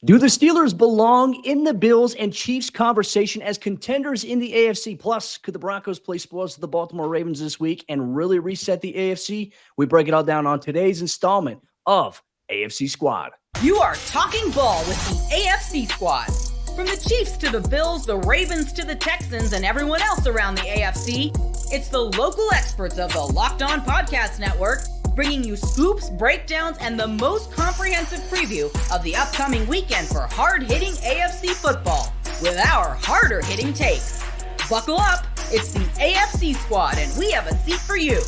Do the Steelers belong in the Bills and Chiefs conversation as contenders in the AFC? Plus, could the Broncos play spoils to the Baltimore Ravens this week and really reset the AFC? We break it all down on today's installment of AFC Squad. You are talking ball with the AFC Squad. From the Chiefs to the Bills, the Ravens to the Texans, and everyone else around the AFC, it's the local experts of the Locked On Podcast Network, bringing you scoops, breakdowns, and the most comprehensive preview of the upcoming weekend for hard-hitting AFC football with our harder-hitting takes. Buckle up, it's the AFC Squad, and we have a seat for you.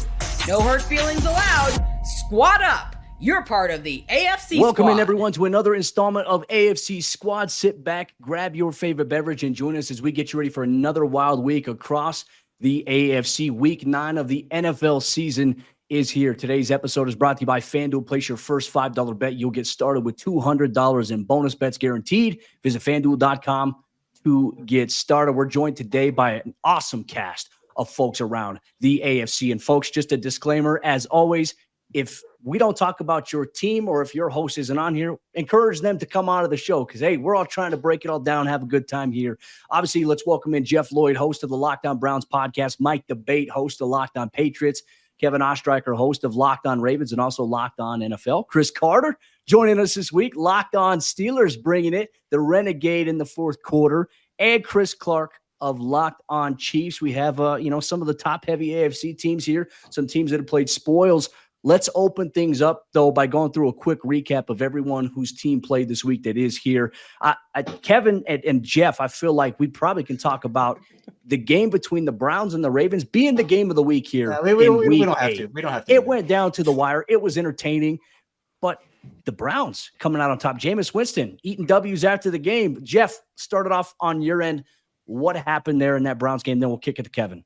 No hurt feelings allowed. Squad up. You're part of the AFC Squad. Welcome in, everyone, to another installment of AFC Squad. Sit back, grab your favorite beverage, and join us as we get you ready for another wild week across the AFC. Week 9 of the NFL season is here. Today's episode is brought to you by FanDuel. Place your first $5 bet. You'll get started with $200 in bonus bets guaranteed. Visit FanDuel.com to get started. We're joined today by an awesome cast of folks around the AFC. And folks, just a disclaimer, as always, if we don't talk about your team or if your host isn't on here, encourage them to come out of the show because, hey, we're all trying to break it all down, have a good time here. Obviously, let's welcome in Jeff Lloyd, host of the Locked On Browns podcast, Mike Debate, host of Locked On Patriots, Kevin Ostreicher, host of Locked On Ravens and also Locked On NFL, Chris Carter joining us this week, Locked On Steelers bringing it, the Renegade in the fourth quarter, and Chris Clark of Locked On Chiefs. We have, some of the top-heavy AFC teams here, some teams that have played spoils. Let's open things up, though, by going through a quick recap of everyone whose team played this week that is here. Kevin and Jeff, I feel like we probably can talk about the game between the Browns and the Ravens being the game of the week here. We don't have to. We don't have to. It went down to the wire. It was entertaining, but the Browns coming out on top. Jameis Winston eating W's after the game. Jeff, started off on your end. What happened there in that Browns game? Then we'll kick it to Kevin.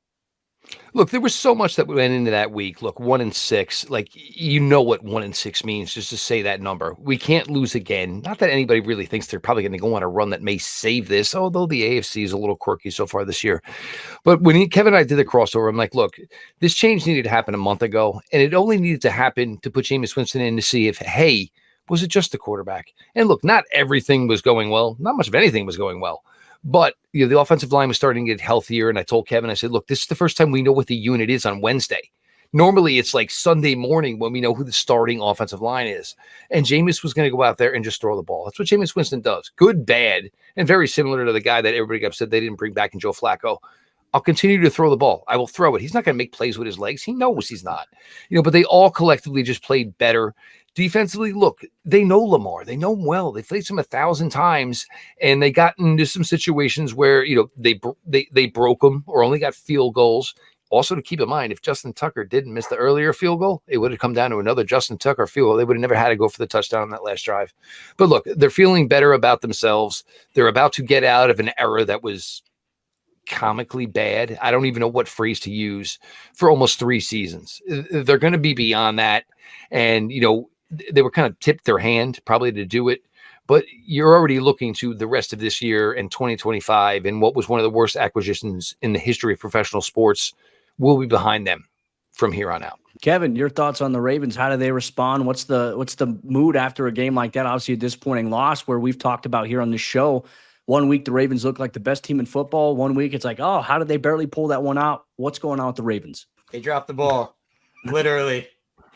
Look, there was so much that went into that week. Look, 1-6, like, you know what 1-6 means, just to say that number. We can't lose again. Not that anybody really thinks they're probably going to go on a run that may save this, although the AFC is a little quirky so far this year. But when Kevin and I did the crossover, I'm like, look, this change needed to happen a month ago, and it only needed to happen to put Jameis Winston in to see if, hey, was it just the quarterback? And look, not everything was going well. Not much of anything was going well. But the offensive line was starting to get healthier, and I told Kevin, I said, look, this is the first time we know what the unit is on Wednesday. Normally, it's like Sunday morning when we know who the starting offensive line is. And Jameis was going to go out there and just throw the ball. That's what Jameis Winston does. Good, bad, and very similar to the guy that everybody got upset they didn't bring back in Joe Flacco. I'll continue to throw the ball. I will throw it. He's not going to make plays with his legs. He knows he's not. But they all collectively just played better. Defensively, look, they know Lamar. They know him well. They faced him 1,000 times, and they got into some situations where, they broke him or only got field goals. Also, to keep in mind, if Justin Tucker didn't miss the earlier field goal, it would have come down to another Justin Tucker field goal. They would have never had to go for the touchdown on that last drive. But look, they're feeling better about themselves. They're about to get out of an era that was comically bad. I don't even know what phrase to use for almost 3 seasons. They're going to be beyond that. And, they were kind of tipped their hand probably to do it, but you're already looking to the rest of this year and 2025 and what was one of the worst acquisitions in the history of professional sports will be behind them from here on out. Kevin, your thoughts on the Ravens? How do they respond? What's the mood after a game like that? Obviously a disappointing loss where we've talked about here on the show. One week the Ravens look like the best team in football. One week it's like, oh, how did they barely pull that one out? What's going on with the Ravens? They dropped the ball. Literally,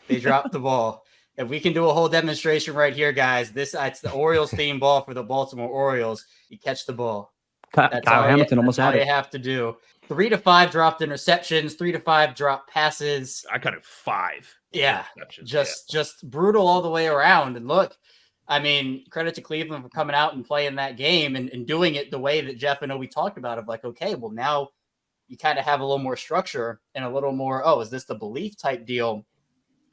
they dropped the ball. If we can do a whole demonstration right here, guys, it's the Orioles theme ball for the Baltimore Orioles. You catch the ball. That's Kyle Hamilton almost had it. All you have to do. 3 to 5 dropped interceptions, 3 to 5 dropped passes. I got it 5. Yeah, just brutal all the way around. And look, I mean, credit to Cleveland for coming out and playing that game and doing it the way that Jeff and we talked about of like, okay, well, now you kind of have a little more structure and a little more, is this the belief type deal?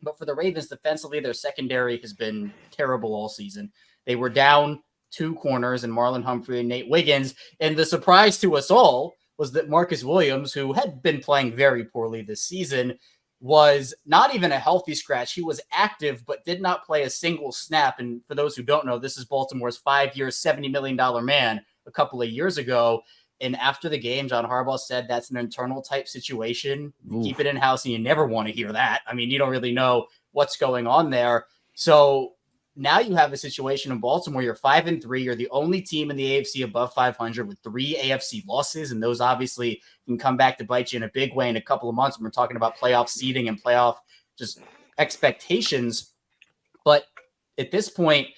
But for the Ravens defensively, their secondary has been terrible all season. They were down 2 corners in Marlon Humphrey and Nate Wiggins. And the surprise to us all was that Marcus Williams, who had been playing very poorly this season, was not even a healthy scratch. He was active, but did not play a single snap. And for those who don't know, this is Baltimore's 5-year, $70 million man a couple of years ago. And after the game, John Harbaugh said that's an internal type situation. You keep it in-house, and you never want to hear that. I mean, you don't really know what's going on there. So now you have a situation in Baltimore. You're 5-3. You're the only team in the AFC above 500 with 3 AFC losses. And those obviously can come back to bite you in a big way in a couple of months when we're talking about playoff seeding and playoff just expectations. But at this point,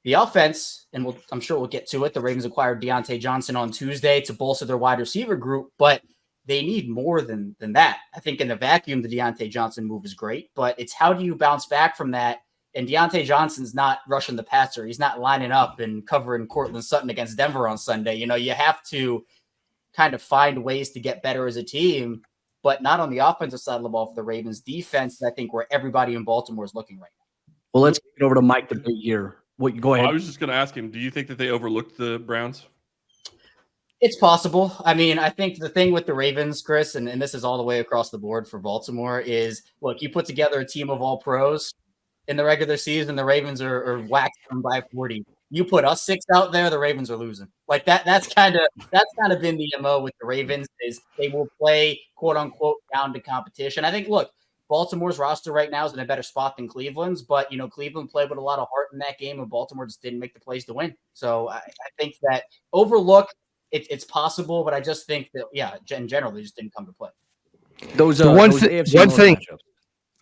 the offense, and I'm sure we'll get to it, the Ravens acquired Deontay Johnson on Tuesday to bolster their wide receiver group, but they need more than that. I think in the vacuum, the Deontay Johnson move is great, but it's how do you bounce back from that? And Deontay Johnson's not rushing the passer. He's not lining up and covering Cortland Sutton against Denver on Sunday. You have to kind of find ways to get better as a team, but not on the offensive side of the ball for the Ravens. Defense, I think, where everybody in Baltimore is looking right now. Well, let's get over to Mike the big here. Go ahead. I was just going to ask him, do you think that they overlooked the Browns? It's possible. I mean, I think the thing with the Ravens, Chris, and this is all the way across the board for Baltimore, is, look, you put together a team of all pros in the regular season, the Ravens are whacked them by 40. You put us 6 out there, the Ravens are losing. Like that's kind of been the MO with the Ravens, is they will play quote unquote down to competition. I think, look, Baltimore's roster right now is in a better spot than Cleveland's, but Cleveland played with a lot of heart in that game, and Baltimore just didn't make the plays to win. So I think that overlook, it's possible, but I just think that in general they just didn't come to play.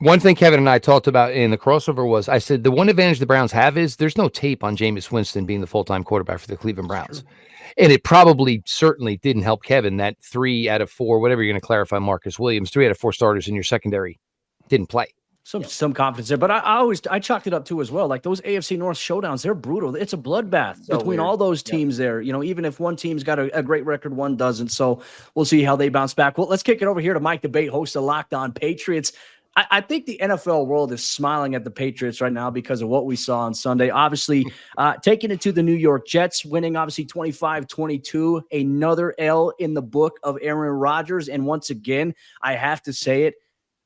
One thing Kevin and I talked about in the crossover was, I said the one advantage the Browns have is there's no tape on Jameis Winston being the full-time quarterback for the Cleveland Browns. And it certainly didn't help Kevin that 3 out of 4, whatever you're going to clarify, Marcus Williams, 3 out of 4 starters in your secondary didn't play. Some confidence there, but I chalked it up too as well. Like those AFC North showdowns, they're brutal. It's a bloodbath between all those teams there. Even if one team's got a great record, one doesn't. So we'll see how they bounce back. Well, let's kick it over here to Mike Debate, host of Locked On Patriots. I think the NFL world is smiling at the Patriots right now because of what we saw on Sunday. Obviously, taking it to the New York Jets, winning obviously 25-22, another L in the book of Aaron Rodgers. And once again, I have to say it,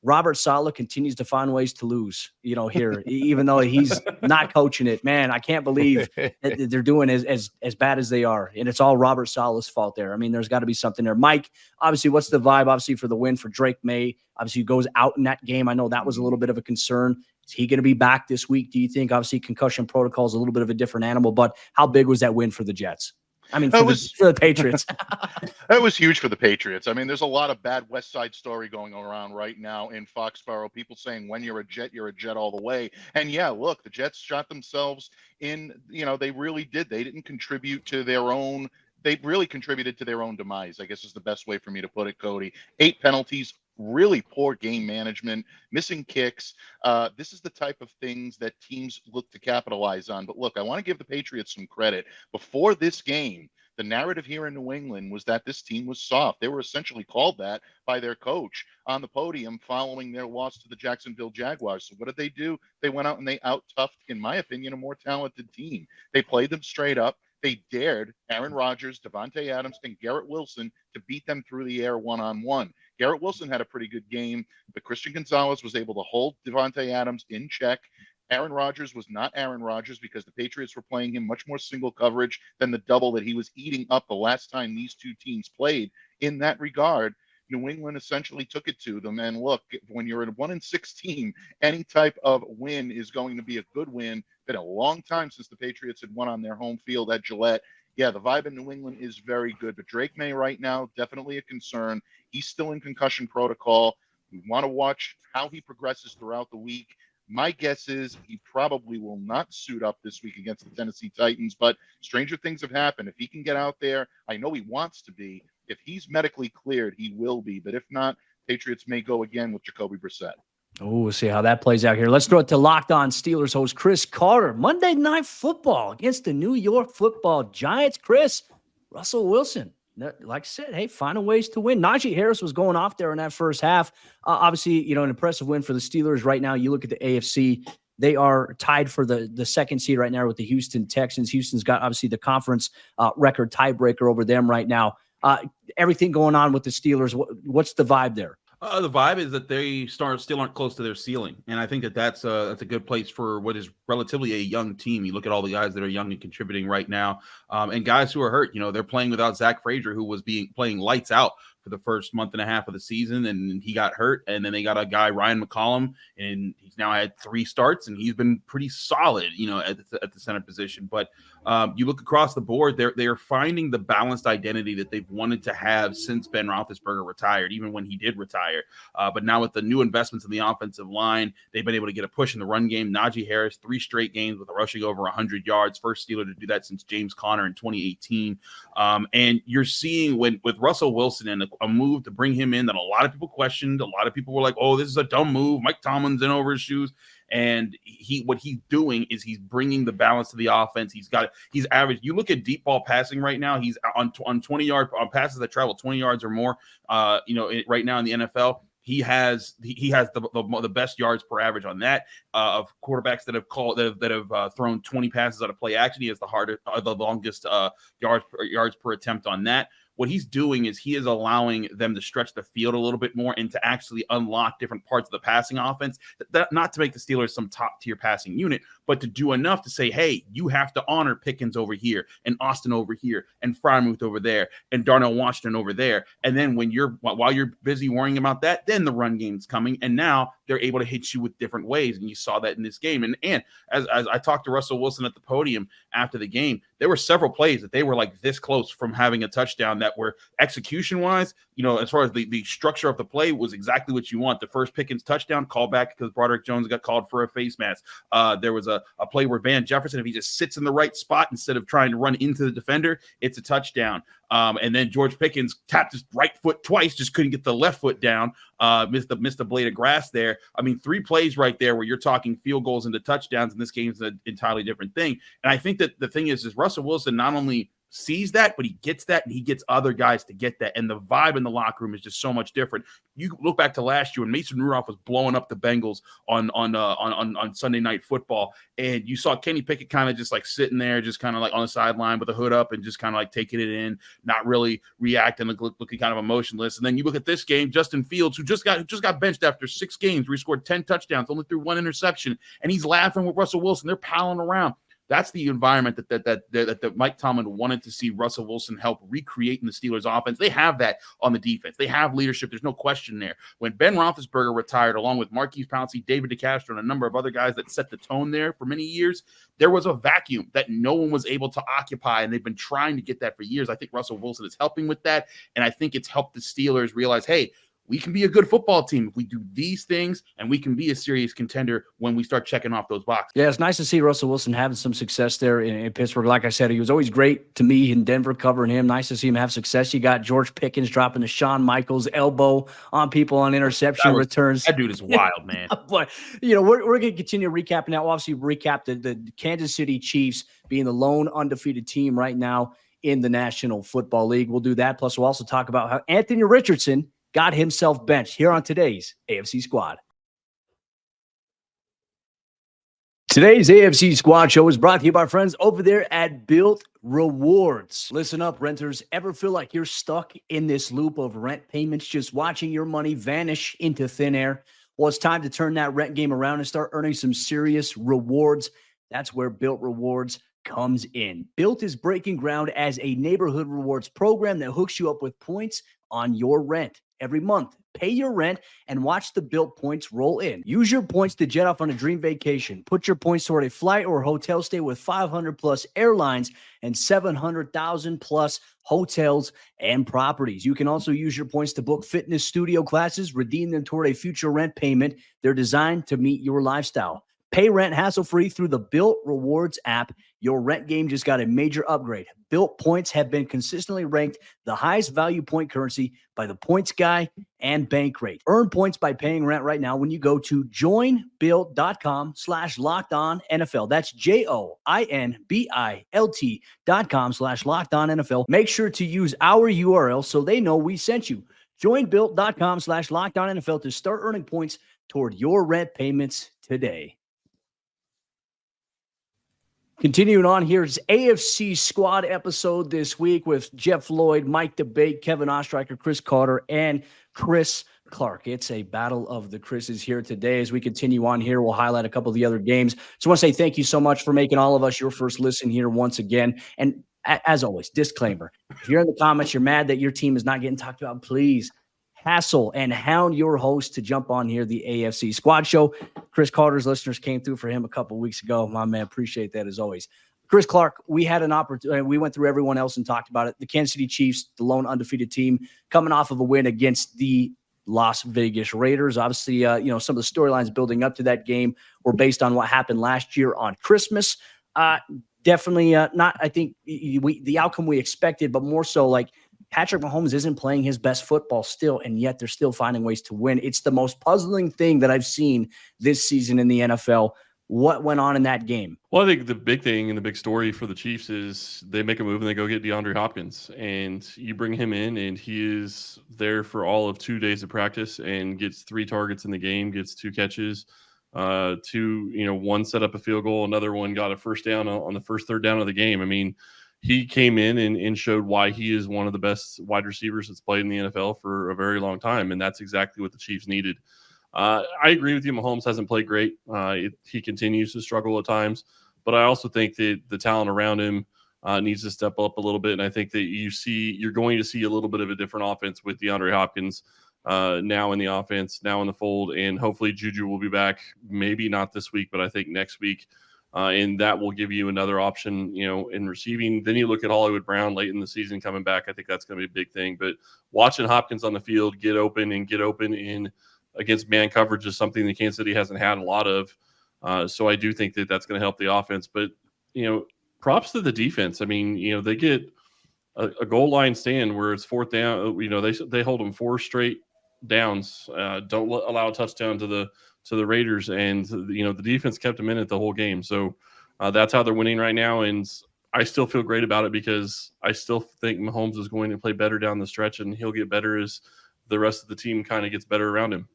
Robert Saleh continues to find ways to lose, here, even though he's not coaching it. Man, I can't believe that they're doing as bad as they are. And it's all Robert Saleh's fault there. I mean, there's got to be something there. Mike, obviously, what's the vibe, obviously, for the win for Drake May? Obviously, he goes out in that game. I know that was a little bit of a concern. Is he going to be back this week, do you think? Obviously, concussion protocol is a little bit of a different animal, but how big was that win for the Jets? I mean, for the Patriots. That was huge for the Patriots. I mean, there's a lot of bad West Side Story going around right now in Foxborough. People saying when you're a Jet all the way. And yeah, look, the Jets shot themselves in, they really did. They didn't contribute to their own. They really contributed to their own demise, I guess is the best way for me to put it, Cody. 8 penalties, really poor game management, missing kicks. This is the type of things that teams look to capitalize on. But look, I want to give the Patriots some credit. Before this game, the narrative here in New England was that this team was soft. They were essentially called that by their coach on the podium following their loss to the Jacksonville Jaguars. So what did they do? They went out and they out-toughed, in my opinion, a more talented team. They played them straight up. They dared Aaron Rodgers, Devontae Adams, and Garrett Wilson to beat them through the air one-on-one. Garrett Wilson had a pretty good game, but Christian Gonzalez was able to hold Devontae Adams in check. Aaron Rodgers was not Aaron Rodgers because the Patriots were playing him much more single coverage than the double that he was eating up the last time these two teams played. In that regard, New England essentially took it to them. And look, when you're a 1-6 team, any type of win is going to be a good win. Been a long time since the Patriots had won on their home field at Gillette. Yeah, the vibe in New England is very good, but Drake May right now, definitely a concern. He's still in concussion protocol. We want to watch how he progresses throughout the week. My guess is he probably will not suit up this week against the Tennessee Titans, but stranger things have happened. If he can get out there, I know he wants to be. If he's medically cleared, he will be. But if not, Patriots may go again with Jacoby Brissett. Oh, we'll see how that plays out here. Let's throw it to Locked On Steelers host Chris Carter. Monday Night Football against the New York Football Giants. Chris, Russell Wilson, like I said, hey, finding ways to win. Najee Harris was going off there in that first half. Obviously, an impressive win for the Steelers right now. You look at the AFC, they are tied for the second seed right now with the Houston Texans. Houston's got obviously the conference record tiebreaker over them right now. Everything going on with the Steelers, what's the vibe there? The vibe is that they still aren't close to their ceiling, and I think that's a good place for what is relatively a young team. You look at all the guys that are young and contributing right now, and guys who are hurt. They're playing without Zach Frazier, who was playing lights out for the first month and a half of the season, and he got hurt. And then they got a guy, Ryan McCollum, and he's now had 3 starts, and he's been pretty solid, at the center position. But you look across the board, they're finding the balanced identity that they've wanted to have since Ben Roethlisberger retired, even when he did retire. But now with the new investments in the offensive line, they've been able to get a push in the run game. Najee Harris, 3 straight games with rushing over 100 yards, first Steeler to do that since James Conner in 2018. And you're seeing with Russell Wilson and a move to bring him in that a lot of people questioned. A lot of people were like, "Oh, this is a dumb move. Mike Tomlin's in over his shoes." And what he's doing is he's bringing the balance to the offense. He's average. You look at deep ball passing right now. He's on 20-yard on passes that travel 20 yards or more. Right now in the NFL. He has the best yards per average on that of quarterbacks that have thrown 20 passes out of play action. He has the longest yards per attempt on that. What he's doing is he is allowing them to stretch the field a little bit more and to actually unlock different parts of the passing offense. Not to make the Steelers some top-tier passing unit, but to do enough to say, hey, you have to honor Pickens over here and Austin over here and Freiermuth over there and Darnell Washington over there. And then while you're busy worrying about that, then the run game's coming. And now they're able to hit you with different ways. And you saw that in this game. And as I talked to Russell Wilson at the podium after the game, there were several plays that they were like this close from having a touchdown that were execution-wise, as far as the structure of the play was exactly what you want. The first Pickens touchdown, call back because Broderick Jones got called for a face mask. There was a play where Van Jefferson, if he just sits in the right spot instead of trying to run into the defender, it's a touchdown. And then George Pickens tapped his right foot twice, just couldn't get the left foot down, missed the blade of grass there. I mean, 3 plays right there where you're talking field goals into touchdowns, and this game's an entirely different thing. And I think that the thing is Russell Wilson not only sees that, but he gets that, and he gets other guys to get that. And the vibe in the locker room is just so much different. You look back to last year when Mason Rudolph was blowing up the Bengals on Sunday Night Football, and you saw Kenny Pickett kind of just like sitting there, just kind of like on the sideline with a hood up and just kind of like taking it in, not really reacting, looking kind of emotionless. And then you look at this game, Justin Fields, who just got benched after 6 games, where he scored 10 touchdowns, only threw 1 interception, and he's laughing with Russell Wilson. They're palling around. That's the environment that Mike Tomlin wanted to see Russell Wilson help recreate in the Steelers offense. They have that on the defense. They have leadership. There's no question there. When Ben Roethlisberger retired, along with Marquise Pouncey, David DeCastro, and a number of other guys that set the tone there for many years, there was a vacuum that no one was able to occupy, and they've been trying to get that for years. I think Russell Wilson is helping with that, and I think it's helped the Steelers realize, hey, we can be a good football team if we do these things, and we can be a serious contender when we start checking off those boxes. Yeah, it's nice to see Russell Wilson having some success there in Pittsburgh. Like I said, he was always great to me in Denver covering him. Nice to see him have success. You got George Pickens dropping the Shawn Michaels elbow on people on interception returns. That dude is wild, man. But, we're going to continue recapping now. We'll obviously recap the Kansas City Chiefs being the lone undefeated team right now in the National Football League. We'll do that. Plus, we'll also talk about how Anthony Richardson got himself benched here on today's AFC Squad. Today's AFC Squad show is brought to you by our friends over there at Built Rewards. Listen up, renters. Ever feel like you're stuck in this loop of rent payments, just watching your money vanish into thin air? Well, it's time to turn that rent game around and start earning some serious rewards. That's where Built Rewards comes in. Built is breaking ground as a neighborhood rewards program that hooks you up with points on your rent. Every month, pay your rent and watch the Built points roll in. Use your points to jet off on a dream vacation. Put your points toward a flight or hotel stay with 500 plus airlines and 700,000 plus hotels and properties. You can also use your points to book fitness studio classes, redeem them toward a future rent payment. They're designed to meet your lifestyle. Pay rent hassle-free through the Built Rewards app. Your rent game just got a major upgrade. Built points have been consistently ranked the highest value point currency by the Points Guy and Bankrate. Earn points by paying rent right now when you go to joinbuilt.com/lockedonnfl. That's JOINBILT.com/lockedonnfl. Make sure to use our URL so they know we sent you. Joinbuilt.com/lockedonnfl to start earning points toward your rent payments today. Continuing on, here's AFC Squad episode this week with Jeff Floyd, Mike DeBate, Kevin Ostreicher, Chris Carter, and Chris Clark. It's a battle of the Chris's here today. As we continue on here, we'll highlight a couple of the other games. So I want to say thank you so much for making all of us your first listen here once again. And As always, disclaimer. If you're in the comments, you're mad that your team is not getting talked about, please hassle and hound your host to jump on here, the AFC Squad Show. Chris Carter's listeners came through for him a couple weeks ago. My man, appreciate that as always. Chris Clark, we had an opportunity. We went through everyone else and talked about it. The Kansas City Chiefs, the lone undefeated team, coming off of a win against the Las Vegas Raiders. Obviously, some of the storylines building up to that game were based on what happened last year on Christmas. Definitely not, I think, the outcome we expected, but more so like Patrick Mahomes isn't playing his best football still, and yet they're still finding ways to win. It's the most puzzling thing that I've seen this season in the NFL. What went on in that game? Well, I think the big thing and the big story for the Chiefs is they make a move and they go get DeAndre Hopkins, and you bring him in, and he is there for all of 2 days of practice and gets 3 targets in the game, gets 2 catches, one set up a field goal, another one got a first down on the first third down of the game. I mean, he came in and showed why he is one of the best wide receivers that's played in the NFL for a very long time, and that's exactly what the Chiefs needed. I agree with you. Mahomes hasn't played great. He continues to struggle at times, but I also think that the talent around him needs to step up a little bit. And I think that you're going to see a little bit of a different offense with DeAndre Hopkins now in the offense, now in the fold, and hopefully Juju will be back. Maybe not this week, but I think next week. And that will give you another option, in receiving. Then you look at Hollywood Brown late in the season coming back. I think that's going to be a big thing. But watching Hopkins on the field get open in against man coverage is something that Kansas City hasn't had a lot of. So I do think that that's going to help the offense. But, props to the defense. I mean, they get a goal line stand where it's 4th down. They hold them 4 straight downs. Don't allow a touchdown to the Raiders. And, the defense kept them in it the whole game. So that's how they're winning right now. And I still feel great about it because I still think Mahomes is going to play better down the stretch, and he'll get better as the rest of the team kind of gets better around him.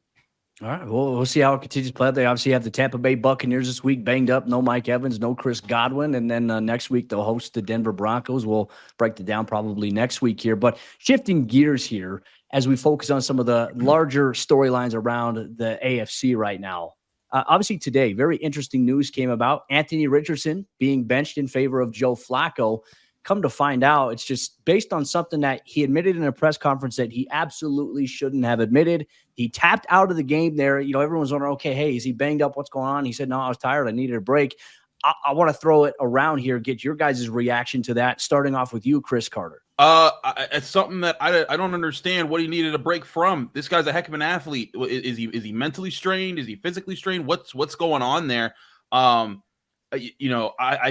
All right, well, we'll see how it continues to play out. They obviously have the Tampa Bay Buccaneers this week, banged up. No Mike Evans, no Chris Godwin. And then next week, they'll host the Denver Broncos. We'll break it down probably next week here. But shifting gears here as we focus on some of the larger storylines around the AFC right now. Obviously today, very interesting news came about. Anthony Richardson being benched in favor of Joe Flacco. Come to find out, it's just based on something that he admitted in a press conference that he absolutely shouldn't have admitted. He tapped out of the game there. Everyone's wondering, okay, hey, is he banged up? What's going on? He said, no, I was tired. I needed a break. I want to throw it around here, get your guys' reaction to that, starting off with you, Chris Carter. It's something that I don't understand what he needed a break from. This guy's a heck of an athlete. Is he mentally strained? Is he physically strained? What's going on there? I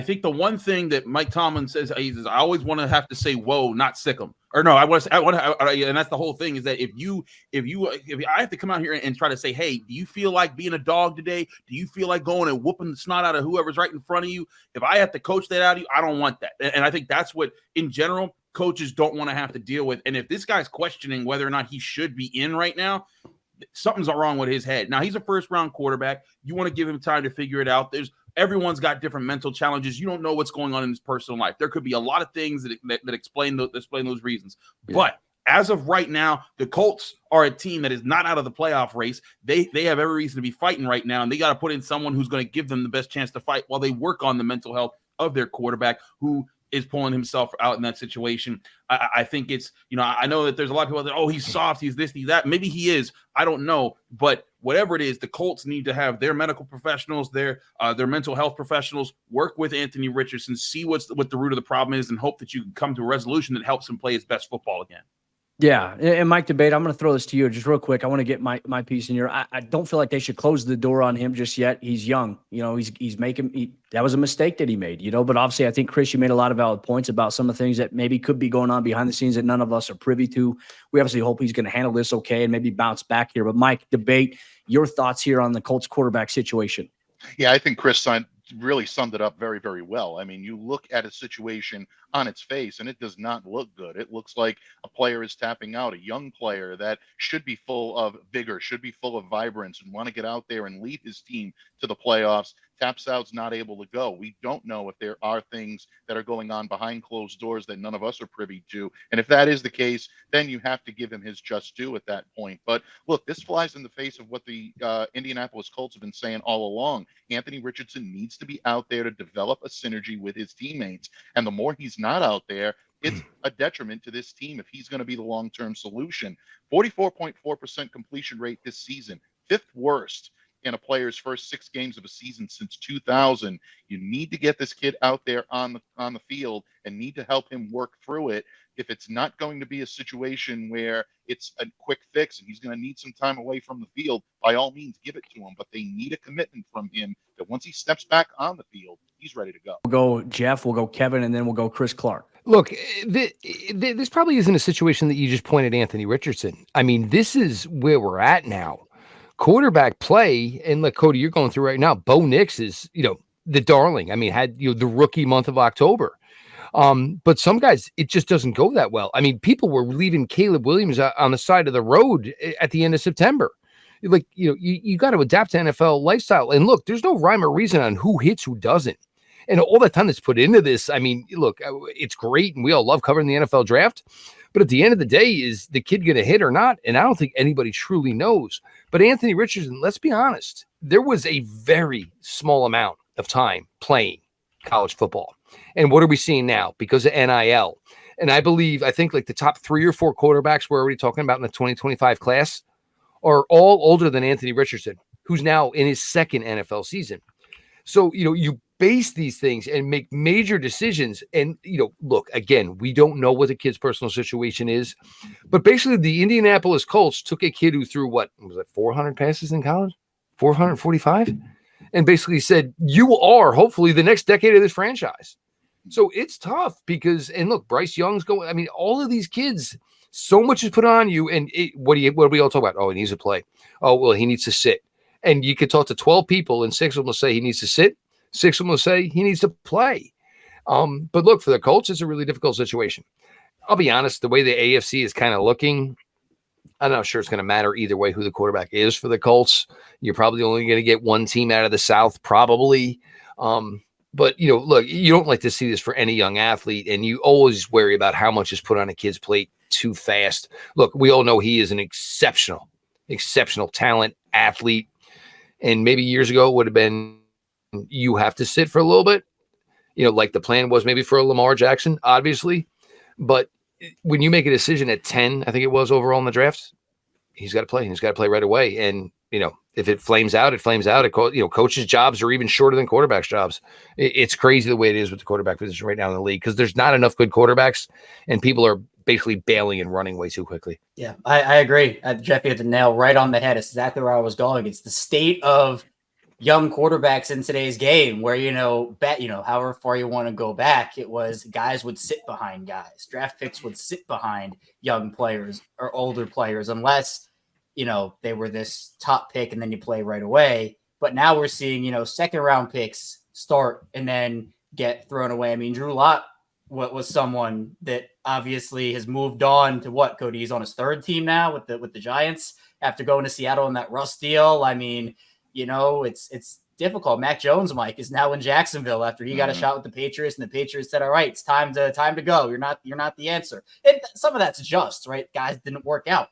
think the one thing that Mike Tomlin says is I always want to have to say whoa, not sick him. Or no, and that's the whole thing is that if I have to come out here and try to say, hey, do you feel like being a dog today? Do you feel like going and whooping the snot out of whoever's right in front of you? If I have to coach that out of you, I don't want that. And I think that's what, in general, coaches don't want to have to deal with. And if this guy's questioning whether or not he should be in right now, something's wrong with his head. Now, he's a first-round quarterback. You want to give him time to figure it out. Everyone's got different mental challenges. You don't know what's going on in his personal life. There could be a lot of things that explain those reasons. Yeah. But as of right now, the Colts are a team that is not out of the playoff race. They have every reason to be fighting right now, and they got to put in someone who's going to give them the best chance to fight while they work on the mental health of their quarterback, who is pulling himself out in that situation. I think it's, I know that there's a lot of people that, oh, he's soft, he's this, he's that. Maybe he is. I don't know. But whatever it is, the Colts need to have their medical professionals, their mental health professionals work with Anthony Richardson, see what the root of the problem is, and hope that you can come to a resolution that helps him play his best football again. Yeah, and Mike Debate, I'm going to throw this to you just real quick. I want to get my piece in here. I don't feel like they should close the door on him just yet. He's young. He's making that was a mistake that he made, but obviously I think, Chris, you made a lot of valid points about some of the things that maybe could be going on behind the scenes that none of us are privy to. We obviously hope he's going to handle this okay and maybe bounce back here. But Mike Debate, your thoughts here on the Colts quarterback situation. Yeah, I think Chris really summed it up very, very well. I mean, you look at a situation on its face and it does not look good. It looks like a player is tapping out, a young player that should be full of vigor, should be full of vibrance, and want to get out there and lead his team to the playoffs, Tapsou's not able to go. We don't know if there are things that are going on behind closed doors that none of us are privy to. And if that is the case, then you have to give him his just due at that point. But look, this flies in the face of what the Indianapolis Colts have been saying all along. Anthony Richardson needs to be out there to develop a synergy with his teammates. And the more he's not out there, it's a detriment to this team if he's going to be the long-term solution. 44.4% completion rate this season, 5th worst in a player's first 6 games of a season since 2000. You need to get this kid out there on the field and need to help him work through it. If it's not going to be a situation where it's a quick fix and he's going to need some time away from the field, by all means, give it to him. But they need a commitment from him that once he steps back on the field, he's ready to go. We'll go Jeff, we'll go Kevin, and then we'll go Chris Clark. Look, this probably isn't a situation that you just pointed Anthony Richardson. I mean, this is where we're at now. Quarterback play, and like Cody, you're going through right now. Bo Nix is, the darling. I mean, had the rookie month of October. But some guys, it just doesn't go that well. I mean, people were leaving Caleb Williams on the side of the road at the end of September. Like, you got to adapt to NFL lifestyle. And look, there's no rhyme or reason on who hits, who doesn't. And all the time that's put into this, I mean, look, it's great, and we all love covering the NFL draft. But at the end of the day, is the kid going to hit or not? And I don't think anybody truly knows. But Anthony Richardson, let's be honest, there was a very small amount of time playing college football. And what are we seeing now? Because of NIL. And I think like the top 3 or 4 quarterbacks we're already talking about in the 2025 class are all older than Anthony Richardson, who's now in his 2nd NFL season. So, you base these things and make major decisions. And, look, again, we don't know what the kid's personal situation is. But basically, the Indianapolis Colts took a kid who threw, 400 passes in college? 445? And basically said, you are hopefully the next decade of this franchise. So it's tough because, and look, Bryce Young's going, I mean, all of these kids, so much is put on you. And what do we all talk about? Oh, he needs to play. Oh, well, he needs to sit. And you could talk to 12 people and 6 of them will say he needs to sit. 6 of them will say he needs to play. But look, for the Colts, it's a really difficult situation. I'll be honest, the way the AFC is kind of looking, I'm not sure it's going to matter either way who the quarterback is for the Colts. You're probably only going to get one team out of the South, probably. But, look, you don't like to see this for any young athlete, and you always worry about how much is put on a kid's plate too fast. Look, we all know he is an exceptional talent, athlete. And maybe years ago it would have been you have to sit for a little bit, like the plan was maybe for a Lamar Jackson, obviously. But when you make a decision at 10, I think it was overall in the draft, he's got to play. He's got to play right away. And, if it flames out, it flames out. Coaches' jobs are even shorter than quarterbacks' jobs. It's crazy the way it is with the quarterback position right now in the league because there's not enough good quarterbacks and people are basically bailing and running way too quickly. Yeah, I agree. Jeff hit the nail right on the head. It's exactly where I was going. It's the state of young quarterbacks in today's game where, however far you want to go back, it was guys would sit behind guys. Draft picks would sit behind young players or older players unless, they were this top pick and then you play right away. But now we're seeing, 2nd round picks start and then get thrown away. I mean, Drew Lock was someone that obviously has moved on to what, Cody? He's on his 3rd team now with the Giants after going to Seattle in that Russ deal. I mean, it's difficult. Mac Jones, Mike, is now in Jacksonville after he got a shot with the Patriots, and the Patriots said, "All right, it's time to go. You're not the answer." And some of that's just right. Guys didn't work out,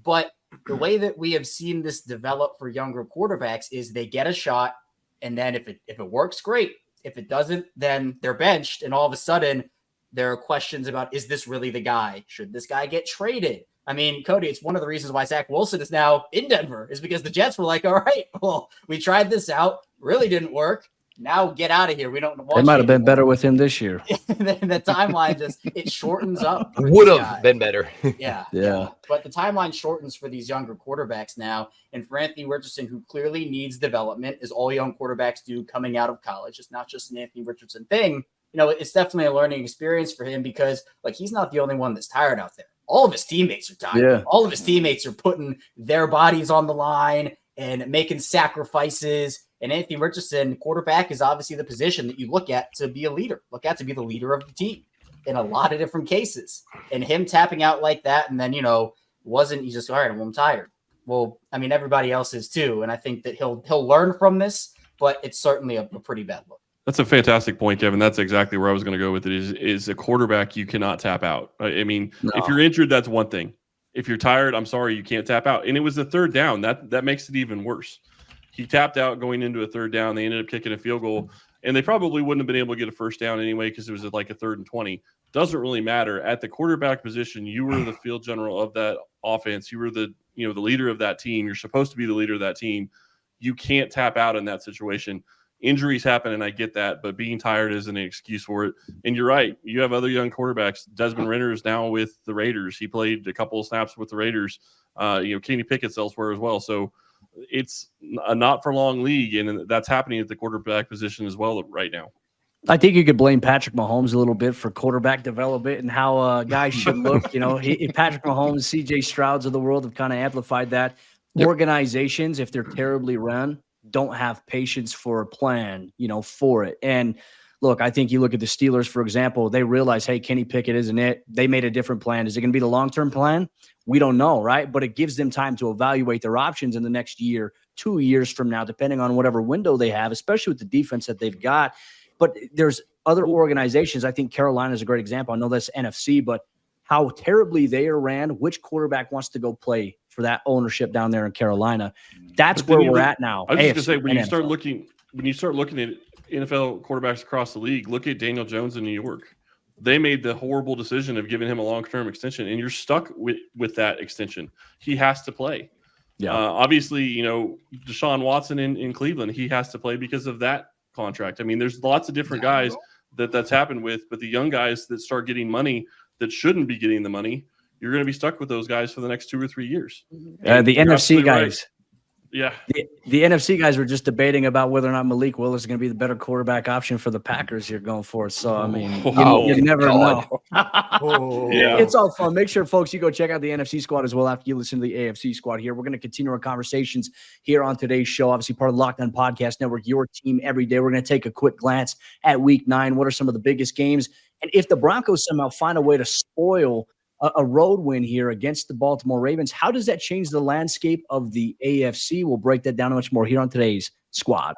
but the way that we have seen this develop for younger quarterbacks is they get a shot, and then if it works, great. If it doesn't, then they're benched, and all of a sudden there are questions about, is this really the guy? Should this guy get traded? I mean, Cody, it's one of the reasons why Zach Wilson is now in Denver is because the Jets were like, all right, well, we tried this out, really didn't work. Now get out of here. We don't want They might have been better with him this year. The timeline it shortens up. Would have been better. Yeah. Yeah. But the timeline shortens for these younger quarterbacks now. And for Anthony Richardson, who clearly needs development, as all young quarterbacks do coming out of college. It's not just an Anthony Richardson thing. It's definitely a learning experience for him because he's not the only one that's tired out there. All of his teammates are tired. Yeah. All of his teammates are putting their bodies on the line and making sacrifices. And Anthony Richardson, quarterback, is obviously the position that you look at to be a leader, to be the leader of the team in a lot of different cases. And him tapping out like that, and then, he's just, all right, well, I'm tired. Well, I mean, everybody else is too. And I think that he'll learn from this. but it's certainly a pretty bad look. That's a fantastic point, Kevin. That's exactly where I was going to go with it. Is a quarterback you cannot tap out. I mean, if you're injured, that's one thing. If you're tired, I'm sorry, you can't tap out. And it was the third down. That makes it even worse. He tapped out going into a third down. They ended up kicking a field goal, and they probably wouldn't have been able to get a first down anyway because it was like a 3rd and 20. Doesn't really matter. At the quarterback position, you were the field general of that offense. You were the leader of that team. You're supposed to be the leader of that team. You can't tap out in that situation. Injuries happen, and I get that, but being tired isn't an excuse for it. And you're right. You have other young quarterbacks. Desmond Ridder is now with the Raiders. He played a couple of snaps with the Raiders. Kenny Pickett's elsewhere as well. So it's a not-for-long league, and that's happening at the quarterback position as well right now. I think you could blame Patrick Mahomes a little bit for quarterback development and how guys should look. Patrick Mahomes, C.J. Strouds of the world have kind of amplified that. Yep. Organizations, if they're terribly run, don't have patience for a plan, for it. And look, I think you look at the Steelers, for example, they realize, hey, Kenny Pickett isn't it. They made a different plan. Is it going to be the long-term plan? We don't know, right? But it gives them time to evaluate their options in the next year, 2 years from now, depending on whatever window they have, especially with the defense that they've got. But there's other organizations. I think Carolina is a great example. I know that's NFC, but how terribly they are ran, which quarterback wants to go play for that ownership down there in Carolina? That's where we're at now. I was just going to say, when you start looking at NFL quarterbacks across the league, look at Daniel Jones in New York. They made the horrible decision of giving him a long-term extension, and you're stuck with that extension. He has to play. Yeah. Obviously, Deshaun Watson in Cleveland, he has to play because of that contract. I mean, there's lots of different guys that's happened with, but the young guys that start getting money that shouldn't be getting the money, you're going to be stuck with those guys for the next 2 or 3 years. The NFC guys. Right. Yeah. The NFC guys were just debating about whether or not Malik Willis is going to be the better quarterback option for the Packers here going forward. So, I mean, you never know. Yeah. It's all fun. Make sure, folks, you go check out the NFC squad as well after you listen to the AFC squad here. We're going to continue our conversations here on today's show. Obviously, part of the Locked On Podcast Network, your team every day. We're going to take a quick glance at Week 9. What are some of the biggest games? And if the Broncos somehow find a way to spoil a road win here against the Baltimore Ravens, how does that change the landscape of the AFC? We'll break that down much more here on today's squad.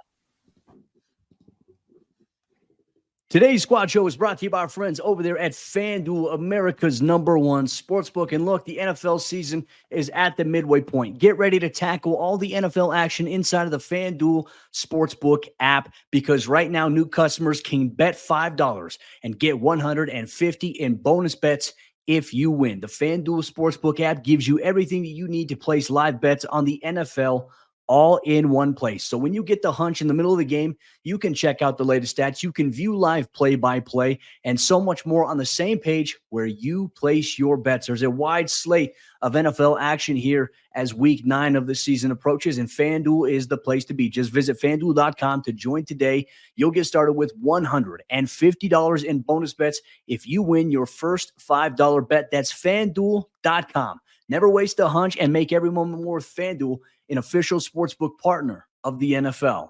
Today's squad show is brought to you by our friends over there at FanDuel, America's #1 sportsbook. And look, the NFL season is at the midway point. Get ready to tackle all the NFL action inside of the FanDuel Sportsbook app, because right now new customers can bet $5 and get $150 in bonus bets if you win. The FanDuel Sportsbook app gives you everything that you need to place live bets on the NFL all in one place. So when you get the hunch in the middle of the game, you can check out the latest stats. You can view live play-by-play and so much more on the same page where you place your bets. There's a wide slate of NFL action here as Week 9 of the season approaches, and FanDuel is the place to be. Just visit FanDuel.com to join today. You'll get started with $150 in bonus bets if you win your first $5 bet. That's FanDuel.com. Never waste a hunch and make every moment more with FanDuel, an official sportsbook partner of the NFL.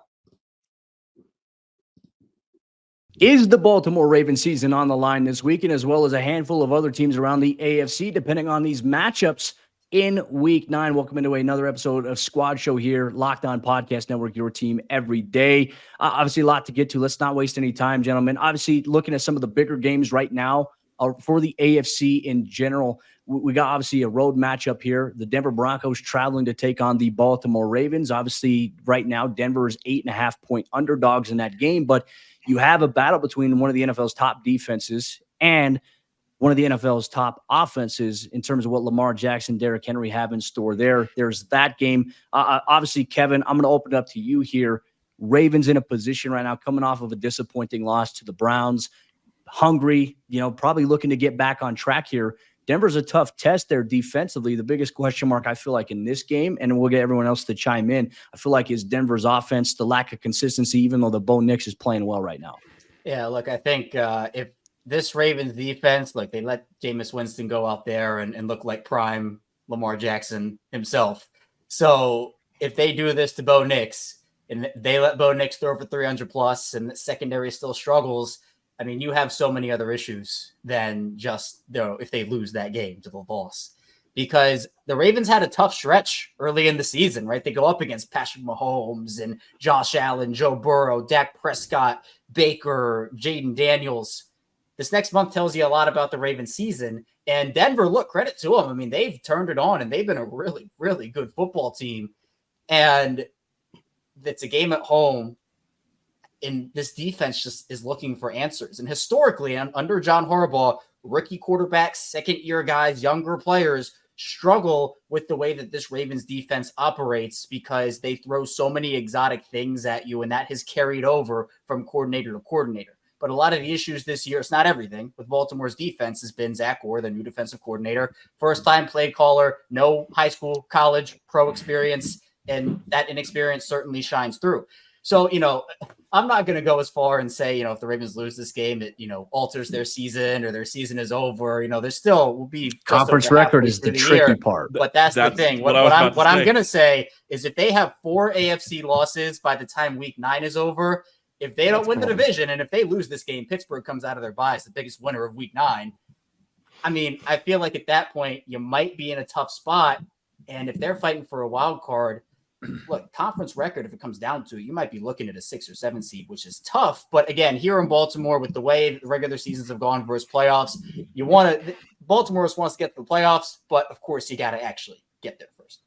Is the Baltimore Ravens season on the line this weekend, as well as a handful of other teams around the AFC, depending on these matchups in Week 9? Welcome into another episode of Squad Show here, Locked On Podcast Network, your team every day. Obviously, a lot to get to. Let's not waste any time, gentlemen. Obviously, looking at some of the bigger games right now for the AFC in general, we got obviously a road matchup here. The Denver Broncos traveling to take on the Baltimore Ravens. Obviously, right now, Denver is 8.5-point underdogs in that game, but you have a battle between one of the NFL's top defenses and one of the NFL's top offenses in terms of what Lamar Jackson, Derrick Henry have in store there. There's that game. Obviously, Kevin, I'm going to open it up to you here. Ravens in a position right now coming off of a disappointing loss to the Browns. Hungry, probably looking to get back on track here. Denver's a tough test there defensively. The biggest question mark I feel like in this game, and we'll get everyone else to chime in, I feel like is Denver's offense, the lack of consistency, even though the Bo Nix is playing well right now. Yeah, look, I think if this Ravens defense, they let Jameis Winston go out there and look like prime Lamar Jackson himself. So if they do this to Bo Nix and they let Bo Nix throw for 300 plus and the secondary still struggles, I mean, you have so many other issues than just, if they lose that game to the loss. because the Ravens had a tough stretch early in the season, right? They go up against Patrick Mahomes and Josh Allen, Joe Burrow, Dak Prescott, Baker, Jaden Daniels. This next month tells you a lot about the Ravens season. And Denver, look, credit to them. I mean, they've turned it on and they've been a really, really good football team. And it's a game at home. And this defense just is looking for answers. And historically, under John Harbaugh, rookie quarterbacks, second-year guys, younger players struggle with the way that this Ravens defense operates because they throw so many exotic things at you, and that has carried over from coordinator to coordinator. But a lot of the issues this year, it's not everything, with Baltimore's defense has been Zach Orr, the new defensive coordinator, first-time play caller, no high school, college, pro experience, and that inexperience certainly shines through. So, I'm not going to go as far and say, if the Ravens lose this game, it, alters their season or their season is over. There still will be conference record is the tricky part. But that's the thing. What I'm going to say is if they have 4 AFC losses by the time week 9 is over, if they don't win the division and if they lose this game, Pittsburgh comes out of their bye as the biggest winner of week 9. I mean, I feel like at that point you might be in a tough spot. And if they're fighting for a wild card, look, conference record, if it comes down to it, you might be looking at a 6 or 7 seed, which is tough. But again, here in Baltimore, with the way the regular seasons have gone versus playoffs, Baltimore wants to get to the playoffs, but of course you got to actually get there first.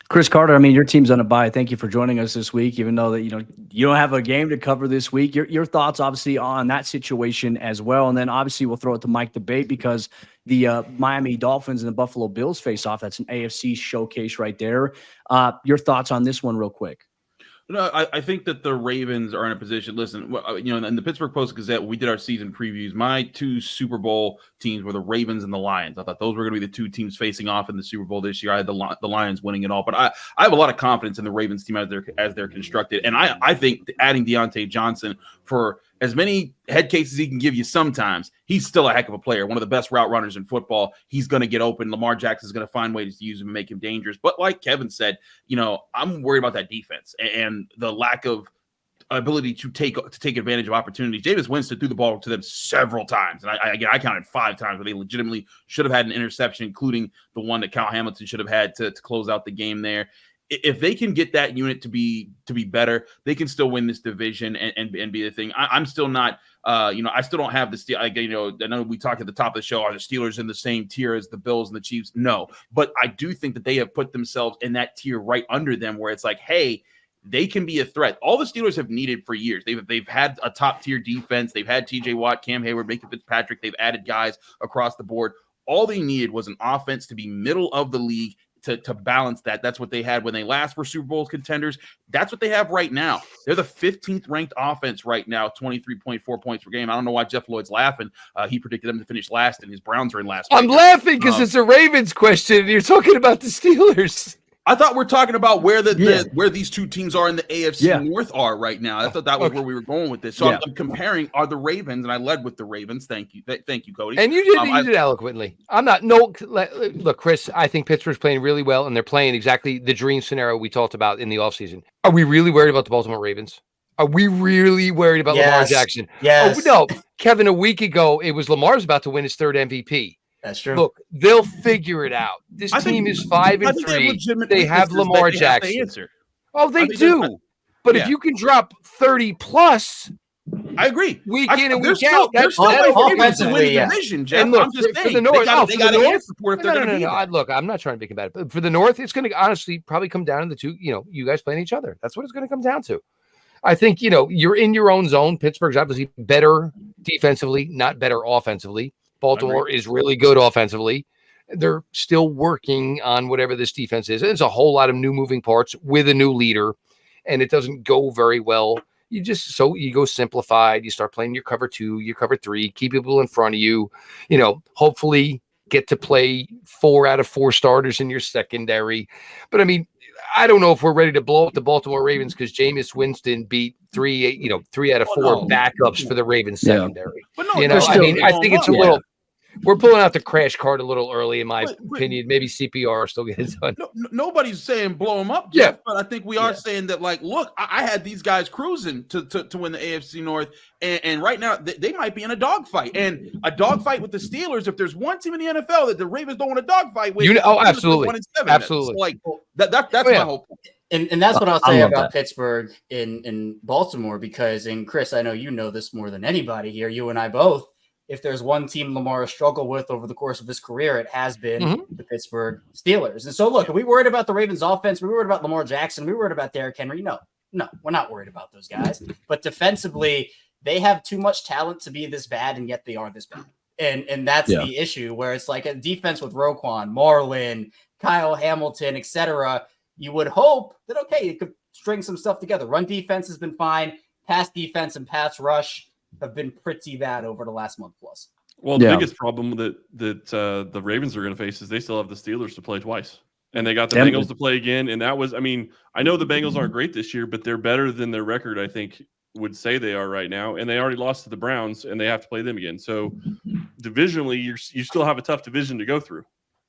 Chris Carter, I mean, your team's on a bye. Thank you for joining us this week, even though that you don't have a game to cover this week. Your thoughts, obviously, on that situation as well, and then obviously we'll throw it to Mike Debate because the Miami Dolphins and the Buffalo Bills face off. That's an AFC showcase right there. Your thoughts on this one, real quick? No, I think that the Ravens are in a position. Listen, in the Pittsburgh Post-Gazette, we did our season previews. My 2 Super Bowl teams were the Ravens and the Lions. I thought those were going to be the 2 teams facing off in the Super Bowl this year. I had the Lions winning it all, but I have a lot of confidence in the Ravens team as they're constructed. And I think adding Deontay Johnson, for as many head cases he can give you sometimes, he's still a heck of a player, one of the best route runners in football. He's going to get open. Lamar Jackson's going to find ways to use him and make him dangerous. But like Kevin said, I'm worried about that defense and the lack of ability to take advantage of opportunities. Jameis Winston threw the ball to them several times. And I counted 5 times where they legitimately should have had an interception, including the one that Kyle Hamilton should have had to close out the game there. If they can get that unit to be better, they can still win this division and be the thing. I'm still not, I still don't have the Steelers. I know we talked at the top of the show, are the Steelers in the same tier as the Bills and the Chiefs? No, but I do think that they have put themselves in that tier right under them where it's like, hey, they can be a threat. All the Steelers have needed for years. They've had a top tier defense. They've had TJ Watt, Cam Hayward, Minka Fitzpatrick. They've added guys across the board. All they needed was an offense to be middle of the league to balance that. That's what they had when they last were Super Bowl contenders. That's what they have right now. They're the 15th ranked offense right now, 23.4 points per game. I don't know why Jeff Lloyd's laughing. He predicted them to finish last, and his Browns are in last. I'm laughing because it's a Ravens question, and you're talking about the Steelers. I thought we're talking about where where these 2 teams are in the AFC North are right now. I thought that was where we were going with this. So I'm comparing are the Ravens, and I led with the Ravens. Thank you, Cody. And you did eloquently. I'm not look, Chris. I think Pittsburgh's playing really well, and they're playing exactly the dream scenario we talked about in the offseason. Are we really worried about the Baltimore Ravens? Are we really worried about Lamar Jackson? Yes. Oh, no, Kevin. A week ago, it was Lamar's about to win his 3rd MVP. That's true. Look, they'll figure it out. This team is 5-3. They have Lamar Jackson. Oh, they do. But if you can drop 30 plus, I agree. Week in and week out, they're still offensively, division, Jeff. And look, I'm just saying, for the North, they got to answer for if they're going to be there. Look, I'm not trying to be combative, but for the North, it's going to honestly probably come down to the 2. You guys playing each other. That's what it's going to come down to. I think you're in your own zone. Pittsburgh's obviously better defensively, not better offensively. Baltimore is really good offensively. They're still working on whatever this defense is. There's a whole lot of new moving parts with a new leader, and it doesn't go very well. You go simplified. You start playing your cover 2, your cover 3, keep people in front of you. Hopefully get to play 4 out of 4 starters in your secondary. But I mean, I don't know if we're ready to blow up the Baltimore Ravens because Jameis Winston beat 3 out of 4 backups for the Ravens secondary. But no, I think it's a little. We're pulling out the crash card a little early, in my But- opinion. Maybe CPR still gets done. Nobody's saying blow them up, Yeah. Jeff, but I think we are saying that, like, look, I had these guys cruising to win the AFC North, and right now they might be in a dogfight. And a dogfight with the Steelers, if there's one team in the NFL that the Ravens don't want to dogfight with, absolutely. 1-7. Absolutely. So, like, that's my whole point. And that's what I'll I say love about that. Pittsburgh in Baltimore, because, and Chris, I know you know this more than anybody here, you and I both. If there's one team Lamar has struggled with over the course of his career, it has been the Pittsburgh Steelers. And so, look, are we worried about the Ravens offense? Are we worried about Lamar Jackson? Are we worried about Derrick Henry? No, we're not worried about those guys. But defensively, they have too much talent to be this bad, and yet they are this bad. And that's the issue, where it's like a defense with Roquan, Marlin, Kyle Hamilton, etc. You would hope that, okay, you could string some stuff together. Run defense has been fine. Pass defense and pass rush have been pretty bad over the last month plus. Well, the biggest problem that the Ravens are going to face is they still have the Steelers to play twice, and they got the Bengals to play again. And that was, I mean, I know the Bengals aren't great this year, but they're better than their record, I think, would say they are right now. And they already lost to the Browns, and they have to play them again. So divisionally, you still have a tough division to go through.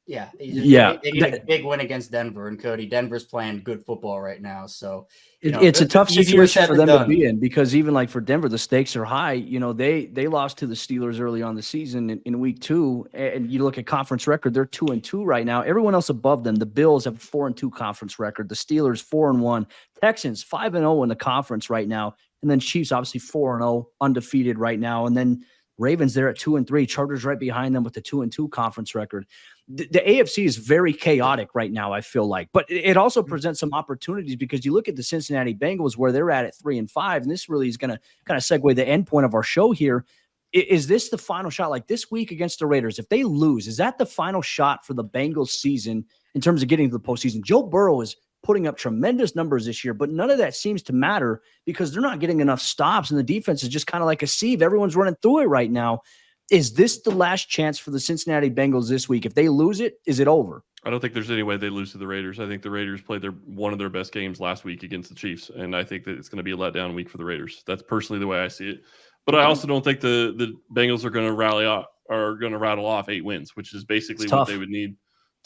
Yeah. They need a big win against Denver, and Cody, Denver's playing good football right now. So it's a tough easier situation said for than them to done. be in, because even like for Denver, the stakes are high. You know, they lost to the Steelers early on the season in week 2, and you look at conference record, they're 2-2 right now. Everyone else above them, the Bills have a 4-2 conference record, the Steelers 4-1, Texans 5-0 in the conference right now, and then Chiefs obviously 4-0 undefeated right now, and then Ravens there at 2-3, Chargers right behind them with the 2-2 conference record. The AFC is very chaotic right now, I feel like, but it also presents some opportunities, because you look at the Cincinnati Bengals where they're at 3-5, and this really is going to kind of segue the end point of our show here. Is this the final shot? Like this week against the Raiders, if they lose, is that the final shot for the Bengals season in terms of getting to the postseason? Joe Burrow is putting up tremendous numbers this year, but none of that seems to matter because they're not getting enough stops, and the defense is just kind of like a sieve. Everyone's running through it right now. Is this the last chance for the Cincinnati Bengals this week? If they lose it, is it over? I don't think there's any way they lose to the Raiders. I think the Raiders played one of their best games last week against the Chiefs, and I think that it's going to be a letdown week for the Raiders. That's personally the way I see it. But I also don't think the Bengals are going to rattle off 8 wins, which is basically what they would need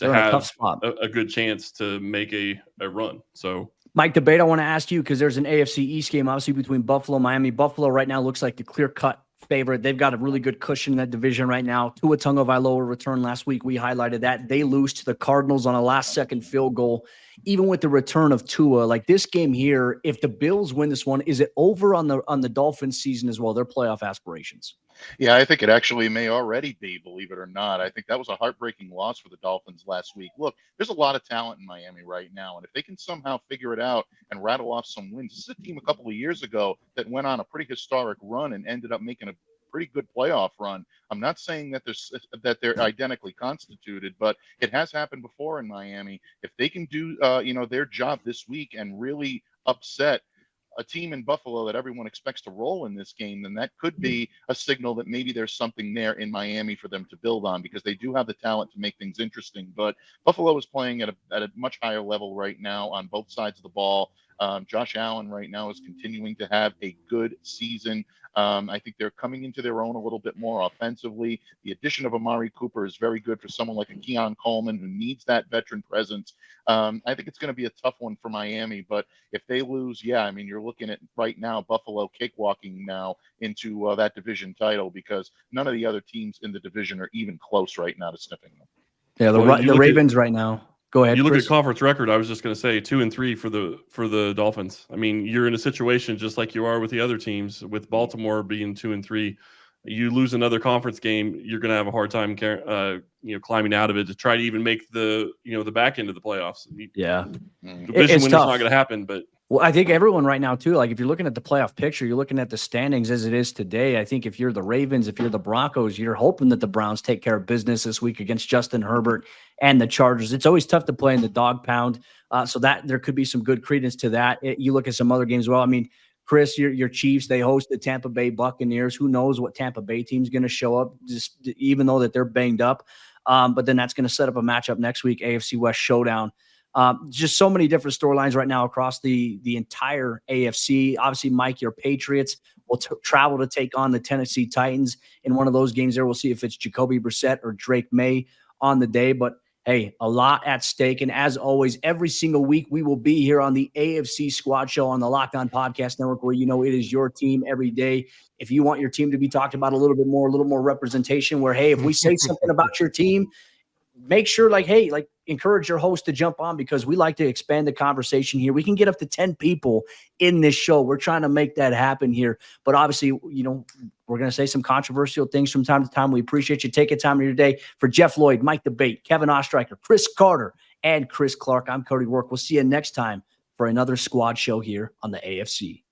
to have a good chance to make a run. So, Mike, debate I want to ask you, because there's an AFC East game, obviously, between Buffalo and Miami. Buffalo right now looks like the clear-cut favorite. They've got a really good cushion in that division right now. Tua Tagovailoa returned last week. We highlighted that. They lose to the Cardinals on a last-second field goal. Even with the return of Tua, like this game here, if the Bills win this one, is it over on the Dolphins season as well, their playoff aspirations? Yeah, I think it actually may already be, believe it or not. I think that was a heartbreaking loss for the Dolphins last week. Look, there's a lot of talent in Miami right now, and if they can somehow figure it out and rattle off some wins, this is a team a couple of years ago that went on a pretty historic run and ended up making a pretty good playoff run. I'm not saying that they're identically constituted, but it has happened before in Miami. If they can do their job this week and really upset a team in Buffalo that everyone expects to roll in this game, then that could be a signal that maybe there's something there in Miami for them to build on, because they do have the talent to make things interesting. But Buffalo is playing at a much higher level right now on both sides of the ball. Josh Allen right now is continuing to have a good season. I think they're coming into their own a little bit more offensively. The addition of Amari Cooper is very good for someone like a Keon Coleman who needs that veteran presence. I think it's going to be a tough one for Miami, but if they lose, I mean, you're looking at right now Buffalo cakewalking now into that division title, because none of the other teams in the division are even close right now to sniffing them. Yeah, the Ravens right now. Go ahead. You look Chris. at conference record. I was just going to say 2-3 for the Dolphins. I mean, you're in a situation just like you are with the other teams. With Baltimore being 2-3, you lose another conference game, you're going to have a hard time, climbing out of it to try to even make the back end of the playoffs. Yeah, division it's win is tough. not going to happen, but. Well, I think everyone right now, too, like if you're looking at the playoff picture, you're looking at the standings as it is today. I think if you're the Ravens, if you're the Broncos, you're hoping that the Browns take care of business this week against Justin Herbert and the Chargers. It's always tough to play in the dog pound, so that there could be some good credence to that. You look at some other games as well. I mean, Chris, your Chiefs, they host the Tampa Bay Buccaneers. Who knows what Tampa Bay team's going to show up, just even though that they're banged up. But then that's going to set up a matchup next week, AFC West showdown. Just so many different storylines right now across the entire AFC. Obviously, Mike, your Patriots will travel to take on the Tennessee Titans in one of those games there. We'll see if it's Jacoby Brissett or Drake May on the day, but hey, a lot at stake. And as always, every single week, we will be here on the AFC Squad Show on the Locked On Podcast Network, where it is your team every day. If you want your team to be talked about a little more representation, where, hey, if we say something about your team, make sure, encourage your host to jump on, because we like to expand the conversation here. We can get up to 10 people in this show. We're trying to make that happen here. But obviously, we're going to say some controversial things from time to time. We appreciate you taking time of your day. For Jeff Lloyd, Mike DeBate, Kevin Ostreicher, Chris Carter, and Chris Clark, I'm Cody Rourke. We'll see you next time for another Squad Show here on the AFC.